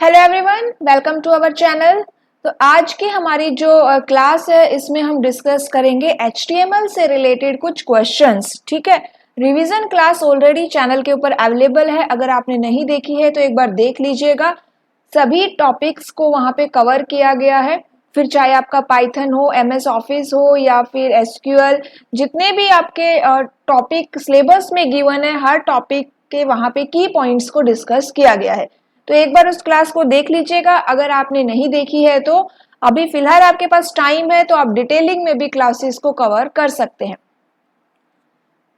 Hello everyone, welcome to our channel. तो आज की हमारी जो क्लास है इसमें हम डिस्कस करेंगे HTML से रिलेटेड कुछ क्वेश्चंस। ठीक है, रिवीजन क्लास ऑलरेडी चैनल के ऊपर अवेलेबल है, अगर आपने नहीं देखी है तो एक बार देख लीजिएगा। सभी टॉपिक्स को वहाँ पे कवर किया गया है, फिर चाहे आपका पाइथन हो, MS ऑफिस हो या फिर SQL, जितने भी आपके टॉपिक सिलेबस में गिवन है हर टॉपिक के वहाँ पे की पॉइंट्स को डिस्कस किया गया है। तो एक बार उस क्लास को देख लीजिएगा। अगर आपने नहीं देखी है तो अभी फिलहाल आपके पास टाइम है तो आप डिटेलिंग में भी क्लासेस को कवर कर सकते हैं।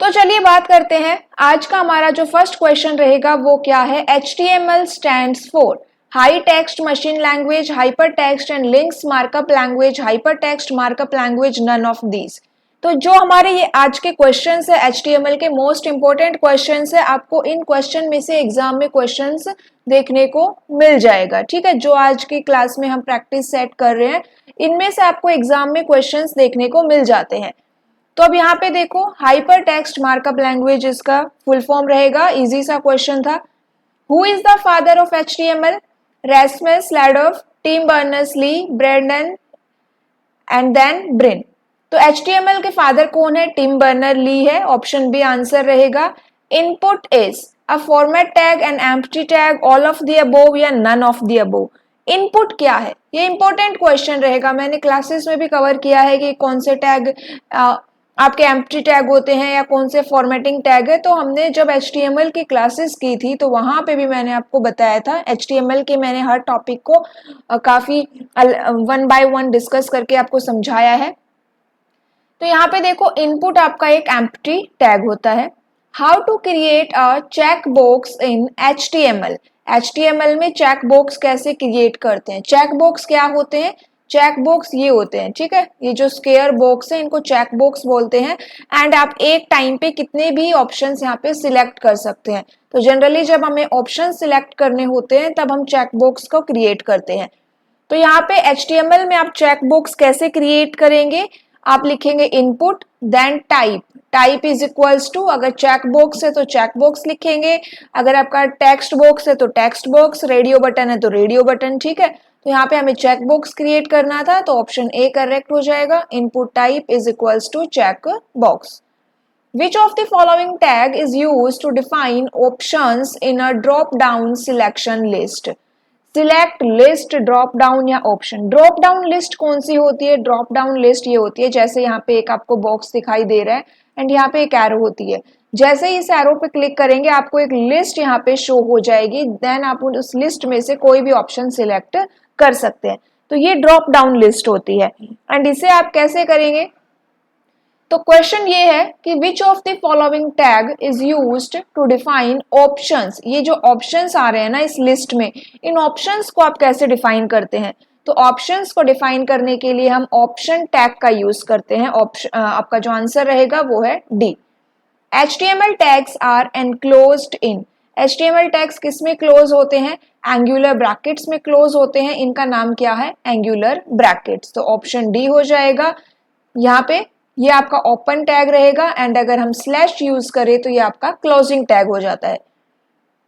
तो चलिए बात करते हैं। आज का हमारा जो फर्स्ट क्वेश्चन रहेगा वो क्या है, HTML stands for high text machine language, hyper text and links markup language, hyper text markup language, none of these. तो जो हमारे ये आज के क्वेश्चंस है HTML के मोस्ट इंपॉर्टेंट क्वेश्चंस है, आपको इन क्वेश्चन में से एग्जाम में क्वेश्चंस देखने को मिल जाएगा। ठीक है, जो आज की क्लास में हम प्रैक्टिस सेट कर रहे हैं इनमें से आपको एग्जाम में क्वेश्चंस देखने को मिल जाते हैं। तो अब यहाँ पे देखो, हाइपर टेक्स्ट मार्कअप लैंग्वेज इसका फुल फॉर्म रहेगा। इजी सा क्वेश्चन था। Who is the father of HTML? Rasmus Lerdorf, Tim Berners-Lee, Brendan and then Brin. तो HTML के फादर कौन है? टिम बर्नर-ली है, ऑप्शन बी आंसर रहेगा। Input is a format tag, an empty tag, all of the above या none of the above. Input क्या है, ये इंपॉर्टेंट क्वेश्चन रहेगा। मैंने क्लासेस में भी कवर किया है कि कौन से टैग आपके एम्प्टी टैग होते हैं या कौन से फॉर्मेटिंग टैग है। तो हमने जब HTML की क्लासेस की थी तो वहां पे भी मैंने आपको बताया था। HTML के मैंने हर टॉपिक को काफी वन बाय वन डिस्कस करके आपको समझाया है। तो यहाँ पे देखो, इनपुट आपका एक एम्प्टी टैग होता है। How to create a check box in HTML? HTML में चेक बॉक्स कैसे क्रिएट करते हैं? चेक बॉक्स क्या होते हैं? चेक बॉक्स ये होते हैं, ठीक है, ये जो स्क्वायर बॉक्स है इनको चेक बॉक्स बोलते हैं। एंड आप एक टाइम पे कितने भी ऑप्शंस यहाँ पे सिलेक्ट कर सकते हैं। तो जनरली जब हमें ऑप्शन सिलेक्ट करने होते हैं तब हम चेक बॉक्स को क्रिएट करते हैं। तो यहाँ पे HTML में आप चेक बॉक्स कैसे क्रिएट करेंगे? आप लिखेंगे input then type, type is equals to, अगर चेक बॉक्स है तो चेक बॉक्स लिखेंगे, अगर आपका टेक्स्ट बॉक्स है तो टेक्स्ट बॉक्स, रेडियो बटन है तो रेडियो बटन। ठीक है, तो यहाँ पे हमें चेक बॉक्स क्रिएट करना था तो ऑप्शन ए करेक्ट हो जाएगा। Input type is equals to check box. Which of the following tag is used to define options in a drop down selection list? Select list, drop down या option. Drop down list कौन सी होती है? Drop down list ये होती है, जैसे यहाँ पे एक आपको बॉक्स दिखाई दे रहा है एंड यहाँ पे एक एरो होती है। जैसे ही इस एरो पे क्लिक करेंगे आपको एक लिस्ट यहाँ पे शो हो जाएगी, देन आप उस लिस्ट में से कोई भी ऑप्शन सिलेक्ट कर सकते हैं। तो ये ड्रॉप डाउन लिस्ट होती है। एंड इसे आप कैसे करेंगे? तो क्वेश्चन ये है कि which of the following tag is used to define options. ये जो ऑप्शंस आ रहे हैं ना इस लिस्ट में, इन ऑप्शंस को आप कैसे डिफाइन करते हैं? तो ऑप्शंस को डिफाइन करने के लिए हम ऑप्शन टैग का यूज करते हैं। आपका जो आंसर रहेगा वो है D. HTML tags are enclosed in. HTML tags किस में क्लोज होते हैं? एंगुलर ब्रैकेट्स में क्लोज होते हैं। इनका नाम क्या है? Angular brackets. तो ऑप्शन डी हो जाएगा। यहाँ पे ये आपका ओपन टैग रहेगा एंड अगर हम स्लैश यूज करें तो ये आपका क्लोजिंग टैग हो जाता है।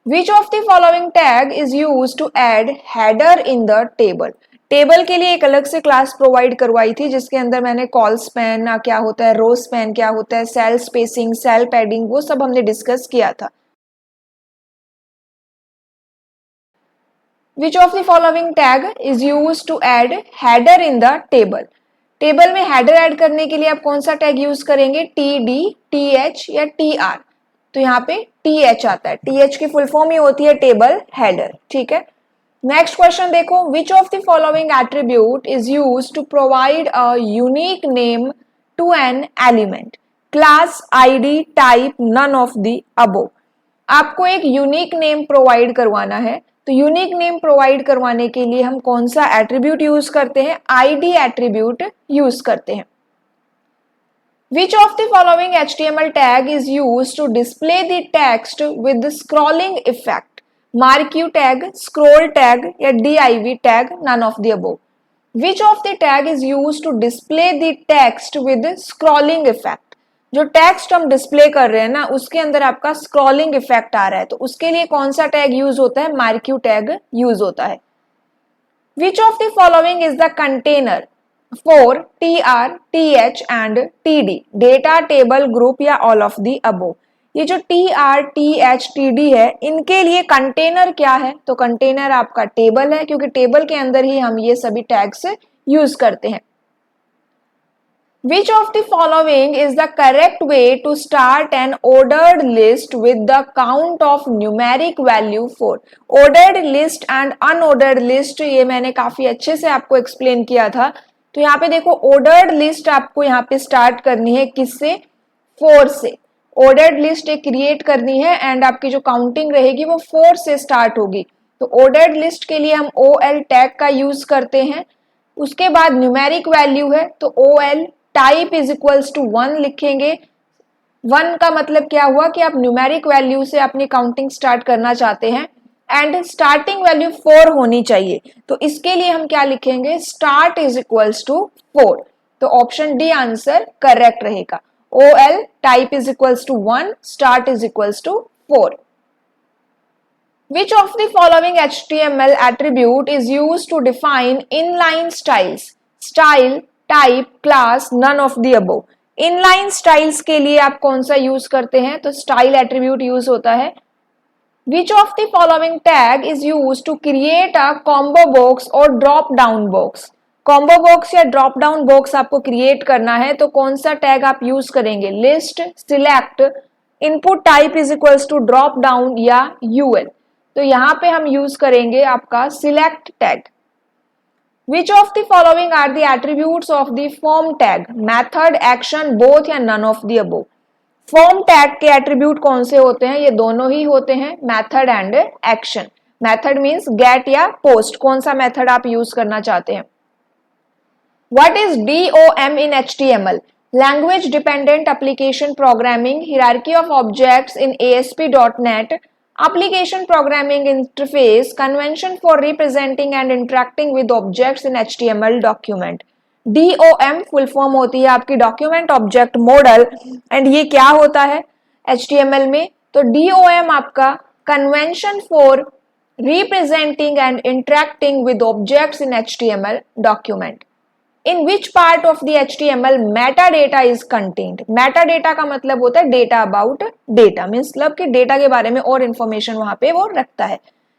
Which of the following tag is use to add header in the table? Table के लिए एक अलग से क्लास प्रोवाइड करवाई थी जिसके अंदर मैंने कॉल स्पैन क्या होता है, रो स्पैन क्या होता है, सेल स्पेसिंग, सेल पैडिंग, वो सब हमने डिस्कस किया था। Which of the following tag is use to add header in the table? Table में हेडर ऐड करने के लिए आप कौन सा टैग यूज करेंगे? TD, TH या TR? तो यहाँ पे TH आता है। TH की फुल फॉर्म ही होती है टेबल हेडर। ठीक है, नेक्स्ट क्वेश्चन देखो, which of the following attribute is used to provide a unique name to an element? Class, ID, type, none of the above. आपको एक यूनिक नेम प्रोवाइड करवाना है, तो यूनिक नेम प्रोवाइड करवाने के लिए हम कौन सा एट्रीब्यूट यूज करते हैं? ID एट्रीब्यूट यूज करते हैं। Which of the following HTML tag is used to display the text with the scrolling effect? Mark you tag, scroll tag या div tag, none of the above. Which of the tag is used to display the text with scrolling effect? जो text हम display कर रहे हैं ना उसके अंदर आपका स्क्रॉलिंग इफेक्ट आ रहा है, तो उसके लिए कौन सा टैग यूज होता है, मार्क्यू टैग यूज होता है। Which of the following is the container for TR, TH and TD, data, table, group या ऑल ऑफ द अबोव। ये जो TR, TH, TD है इनके लिए कंटेनर क्या है, तो कंटेनर आपका टेबल है, क्योंकि टेबल के अंदर ही हम ये सभी टैग्स यूज करते हैं। Which of the following is the correct way to start an ordered list with the count of numeric value 4? Ordered list and unordered list ये मैंने काफी अच्छे से आपको एक्सप्लेन किया था। तो यहाँ पे देखो ordered list आपको यहाँ पे स्टार्ट करनी है किससे, 4 से। ordered list एक क्रिएट करनी है एंड आपकी जो काउंटिंग रहेगी वो 4 से स्टार्ट होगी। तो ordered list के लिए हम OL टैग का यूज करते हैं। उसके बाद न्यूमेरिक वैल्यू है तो OL type is equals to 1 लिखेंगे। 1 का मतलब क्या हुआ कि आप न्यूमेरिक वैल्यू से अपनी काउंटिंग स्टार्ट करना चाहते हैं एंड स्टार्टिंग वैल्यू 4 होनी चाहिए, तो इसके लिए हम क्या लिखेंगे, स्टार्ट इज इक्वल्स टू 4। तो ऑप्शन डी आंसर करेक्ट रहेगा। OL type is equals to 1, start is equals to 4। Which of the following HTML attribute is used to define inline styles? Style, type, class, none of the above. Inline styles के लिए आप कौन सा use करते हैं, तो style attribute use होता है। Which of the following tag is used to create a combo box or drop down box? Combo box या drop down box आपको create करना है तो कौन सा tag आप यूज करेंगे, list, select, input type is equals to drop down या UL। तो यहाँ पे हम यूज करेंगे आपका select tag. Which of the following are the attributes of the form tag? Method, action, both या none of the above? Form tag के attribute कौन से होते हैं, ये दोनों ही होते हैं, method and action. Method means get या पोस्ट, कौन सा मेथड आप यूज करना चाहते हैं। What is DOM in HTML? Language Dependent Application Programming, Hierarchy of Objects in ASP.NET, Application Programming Interface, Convention for Representing and Interacting with Objects in HTML Document। DOM full form होती है आपकी document object model, and ये क्या होता है HTML में, तो DOM आपका convention for representing and interacting with objects in HTML document. In which part of the HTML metadata is contained? Metadata का मतलब होता है data about data, मतलब कि डेटा के बारे में और इंफॉर्मेशन वहां पे वो रखता है।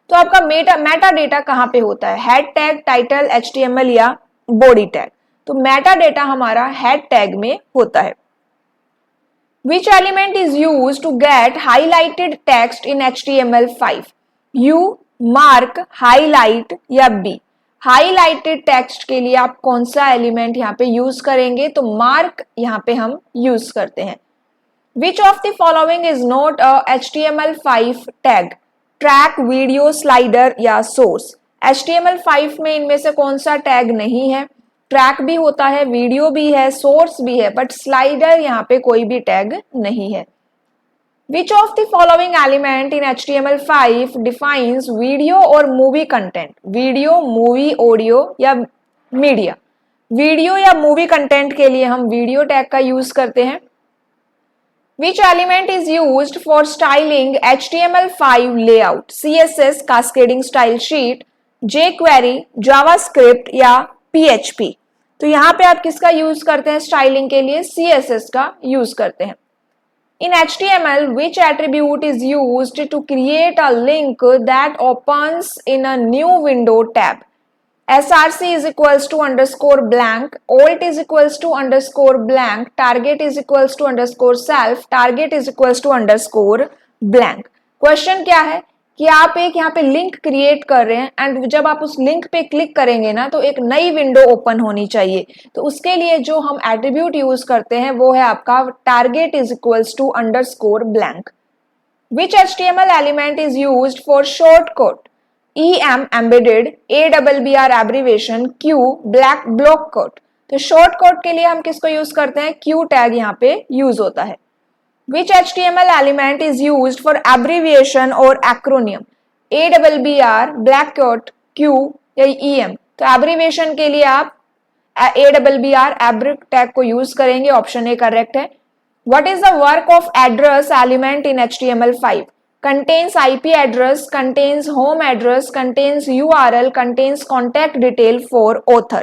तो आपका metadata कहाँ पे होता है, हेड टैग, टाइटल, HTML या बॉडी टैग। तो metadata हमारा हेड टैग में होता है। Which element is used to get highlighted text in HTML5? U, mark, highlight या B? हाईलाइटेड टेक्स्ट के लिए आप कौन सा एलिमेंट यहाँ पे यूज करेंगे, तो मार्क यहाँ पे हम यूज करते हैं। विच of the following is not a HTML5 tag? Track, video, slider या सोर्स। HTML5 में इनमें से कौन सा टैग नहीं है, ट्रैक भी होता है, वीडियो भी है, सोर्स भी है, बट स्लाइडर यहाँ पे कोई भी टैग नहीं है। Which of the following element in HTML5 defines video or movie content? Video, movie, audio या मीडिया। वीडियो या मूवी कंटेंट के लिए हम वीडियो टैग का यूज करते हैं। Which element is used for styling HTML5 layout? CSS, cascading style sheet, jQuery, JavaScript या PHP। तो यहाँ पे आप किसका यूज करते हैं स्टाइलिंग के लिए, CSS का यूज करते हैं। In HTML, which attribute is used to create a link that opens in a new window tab? src is equals to underscore blank, alt is equals to underscore blank, target is equals to underscore self, target is equals to underscore blank। Question क्या है कि आप एक यहाँ पे link create कर रहे हैं एंड जब आप उस लिंक पे क्लिक करेंगे ना तो एक नई विंडो ओपन होनी चाहिए, तो उसके लिए जो हम एट्रीब्यूट यूज करते हैं वो है आपका target is equals to underscore blank. Which HTML element is used for shortcut? EM embedded, ABBR abbreviation, Q black block cut. तो शॉर्टकट के लिए हम किसको यूज करते हैं, Q टैग यहाँ पे यूज होता है। Which HTML element is used for abbreviation or acronym? ABBR, black cat, Q या EM। तो abbreviation के लिए आप ABBR एब्रिक टैग को यूज करेंगे, ऑप्शन ए करेक्ट है। What is the work of address element in HTML5? Contains IP address, contains home address, contains URL, contains contact detail for author.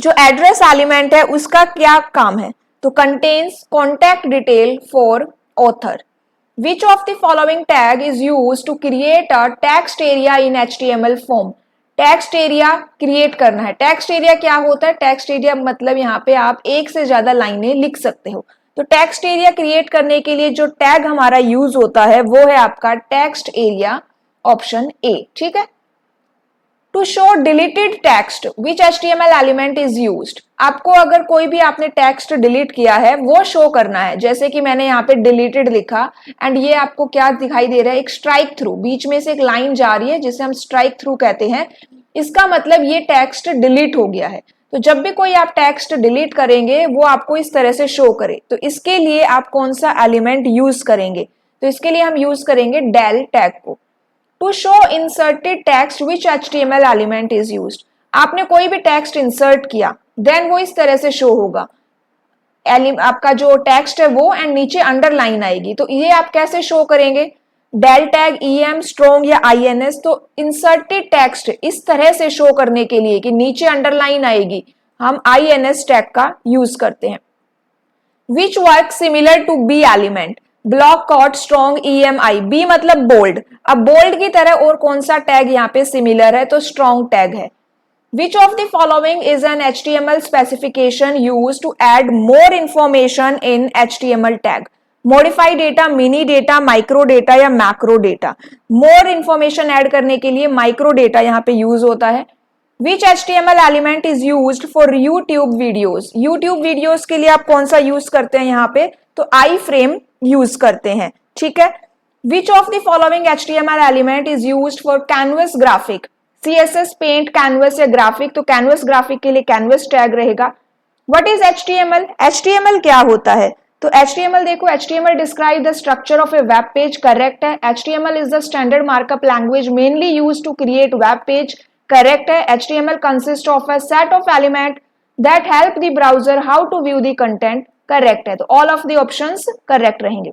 जो address element है उसका क्या काम है? तो contains contact detail for author. Which of the following tag is used to create a text area in HTML form? Text area create करना है. Text area क्या होता है? टेक्स्ट एरिया मतलब यहाँ पे आप एक से ज्यादा लाइनें लिख सकते हो. तो टेक्स्ट एरिया क्रिएट करने के लिए जो टैग हमारा यूज होता है वो है आपका टेक्स्ट एरिया, ऑप्शन ए. ठीक है. To show deleted text which HTML element is used. आपको अगर कोई भी आपने टेक्स्ट डिलीट किया है वो शो करना है. जैसे कि मैंने यहाँ पे डिलीटेड लिखा एंड ये आपको क्या दिखाई दे रहा है? एक स्ट्राइक थ्रू, बीच में से एक लाइन जा रही है जिसे हम स्ट्राइक थ्रू कहते हैं. इसका मतलब ये टेक्स्ट डिलीट हो गया है. तो जब भी कोई आप टेक्स्ट डिलीट करेंगे वो आपको इस तरह से शो करे. तो इसके लिए आप कौन सा एलिमेंट यूज करेंगे? तो इसके लिए हम यूज करेंगे del टैग को. To show inserted text which HTML element is used. आपने कोई भी टेक्स्ट इंसर्ट किया देन वो इस तरह से शो होगा. आपका जो टेक्स्ट है वो एंड नीचे अंडरलाइन आएगी. तो ये आप कैसे शो करेंगे? del टैग em स्ट्रॉन्ग या ins. तो इंसर्टेड टेक्स्ट इस तरह से शो करने के लिए कि नीचे अंडरलाइन आएगी हम ins टैग का यूज करते हैं. Which work similar to b element? Block quote strong EMI. b मतलब बोल्ड. अब बोल्ड की तरह और कौन सा टैग यहाँ पे सिमिलर है? तो स्ट्रॉन्ग टैग है. Which of the following is an HTML specification used to add more information in HTML tag? Modify data, mini data, micro data या macro data. More information add करने के लिए micro data यहाँ पे use होता है. विच HTML element is used for YouTube videos. YouTube videos के लिए आप कौन सा यूज करते हैं यहाँ पे? तो आई फ्रेम यूज करते हैं. ठीक है. Which of the following HTML element is used for canvas graphic. CSS, paint, canvas या ग्राफिक. तो कैनवस ग्राफिक के लिए कैनवस टैग रहेगा. What is HTML? HTML क्या होता है? तो HTML देखो, HTML describe the structure of a web page. Correct है. HTML is the standard markup language mainly used to create web page. Correct है. HTML consists of a set of element that help the browser how to view the content. Correct है. तो all of the options correct रहेंगे.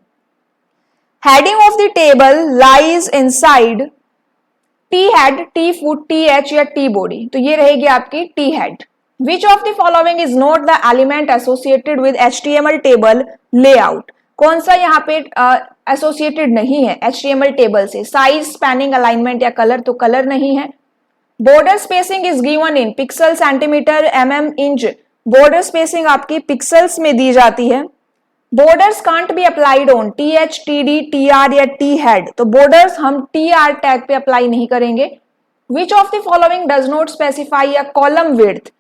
Heading of the table lies inside T head, T foot, TH या T body. तो ये रहेगी आपकी T head. Which of the following is not the element associated with HTML table layout? कौन सा यहाँ पे एसोसिएटेड नहीं है HTML टेबल से? साइज, स्पैनिंग, अलाइनमेंट या कलर. तो कलर नहीं है. Border spacing is given in pixel, centimetre, mm, inch. Border spacing आपकी पिक्सल्स में दी जाती है. Borders can't be applied on TH, TD, TR या T हेड. तो बॉर्डर्स हम TR टैग पे अप्लाई नहीं करेंगे. विच of the following does not specify a column width,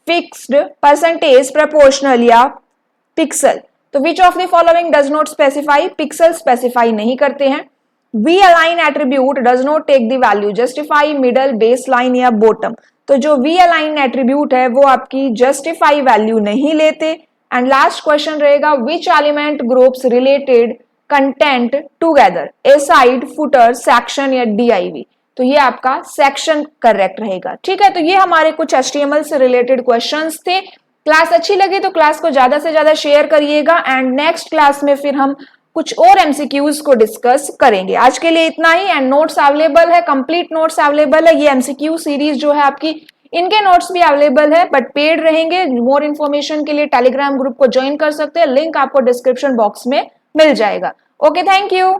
fixed, percentage, proportional या पिक्सल. तो विच of the following does not specify? Pixel specify नहीं करते हैं. V align attribute does not take the value justify, middle, base line या bottom. तो जो we align attribute है वो आपकी जस्टिफाई वैल्यू नहीं लेते. एंड लास्ट क्वेश्चन रहेगा which element groups related content together, aside, footer, section या DIV. तो ये आपका सेक्शन करेक्ट रहेगा. ठीक है. तो ये हमारे कुछ HTML से रिलेटेड क्वेश्चंस थे. क्लास अच्छी लगी तो क्लास को ज्यादा से ज्यादा शेयर करिएगा एंड नेक्स्ट क्लास में फिर हम कुछ और MCQs को डिस्कस करेंगे. आज के लिए इतना ही. एंड नोट्स अवेलेबल है, कंप्लीट नोट्स अवेलेबल है. ये MCQ सीरीज जो है आपकी, इनके नोट्स भी अवेलेबल है बट पेड रहेंगे. मोर इन्फॉर्मेशन के लिए टेलीग्राम ग्रुप को ज्वाइन कर सकते हैं. लिंक आपको डिस्क्रिप्शन बॉक्स में मिल जाएगा. Okay, thank you.